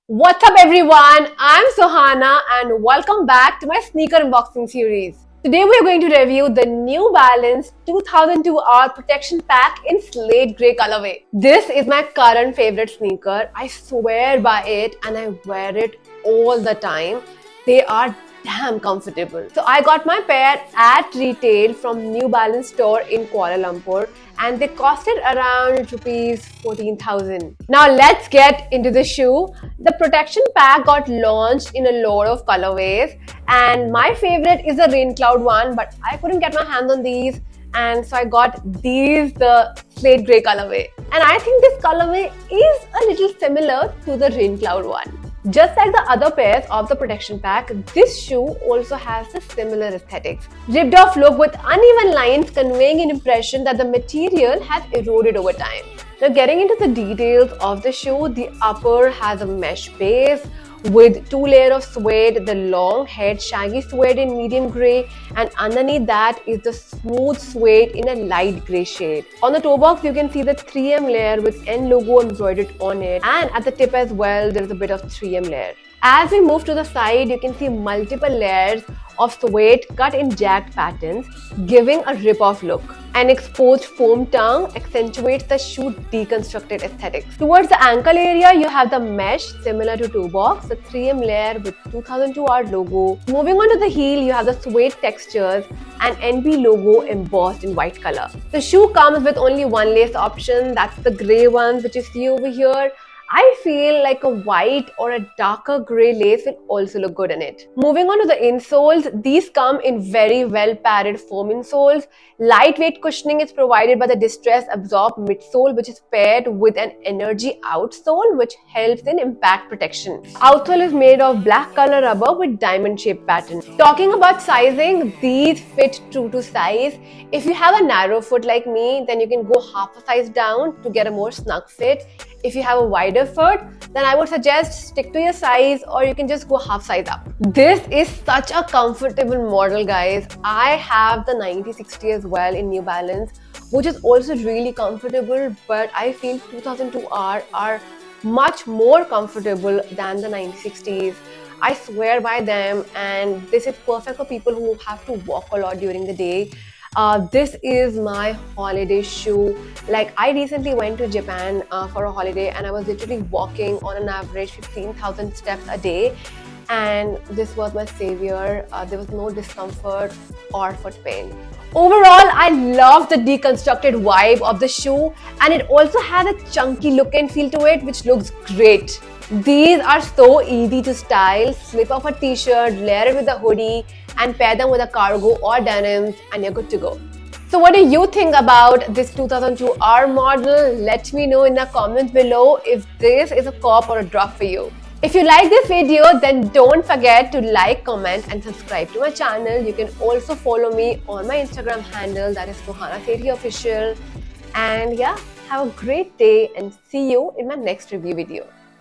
What's up everyone? I'm Sohana and welcome back to my sneaker unboxing series. Today we're going to review the New Balance 2002 Hour Protection Pack in Slate Grey colorway. This is my current favorite sneaker. I swear by it and I wear it all the time. They are damn comfortable. So I got my pair at retail from New Balance store in Kuala Lumpur and they costed around rupees 14,000. Now let's get into the shoe. The protection pack got launched in a lot of colorways and my favorite is the rain cloud one, but I couldn't get my hands on these and so I got these, the slate grey colorway. And I think this colorway is a little similar to the rain cloud one. Just like the other pairs of the protection pack, this shoe also has a similar aesthetics. Ripped off look with uneven lines conveying an impression that the material has eroded over time. Now getting into the details of the shoe, the upper has a mesh base with two layers of suede, the long head shaggy suede in medium grey, and underneath that is the smooth suede in a light grey shade. On the toe box you can see the 3M layer with N logo embroidered on it, and at the tip as well there is a bit of 3M layer. As we move to the side, you can see multiple layers of suede cut in jagged patterns, giving a rip-off look. An exposed foam tongue accentuates the shoe deconstructed aesthetics. Towards the ankle area, you have the mesh similar to toe box, the 3M layer with 2002 art logo. Moving on to the heel, you have the suede textures and NB logo embossed in white color. The shoe comes with only one lace option, that's the grey one which you see over here. I feel like a white or a darker grey lace will also look good in it. Moving on to the insoles, these come in very well padded foam insoles. Lightweight cushioning is provided by the Distress Absorb midsole, which is paired with an Energy outsole which helps in impact protection. Outsole is made of black color rubber with diamond shaped pattern. Talking about sizing, these fit true to size. If you have a narrow foot like me, then you can go half a size down to get a more snug fit. If you have a wider foot, then I would suggest stick to your size or you can just go half size up. This is such a comfortable model, guys. I have the 9060 as well in New Balance, which is also really comfortable, but I feel 2002R are much more comfortable than the 9060s. I swear by them, and this is perfect for people who have to walk a lot during the day. This is my holiday shoe. Like, I recently went to Japan for a holiday and I was literally walking on an average 15,000 steps a day, and this was my savior. There was no discomfort or foot pain. Overall, I love the deconstructed vibe of the shoe, and it also has a chunky look and feel to it which looks great. These are so easy to style. Slip off a t-shirt, layer it with a hoodie and pair them with a cargo or denims and you're good to go. So what do you think about this 2002R model? Let me know in the comments below if this is a cop or a drop for you. If you like this video, then don't forget to like, comment and subscribe to my channel. You can also follow me on my Instagram handle, that is Sohana Official. And yeah, have a great day and see you in my next review video.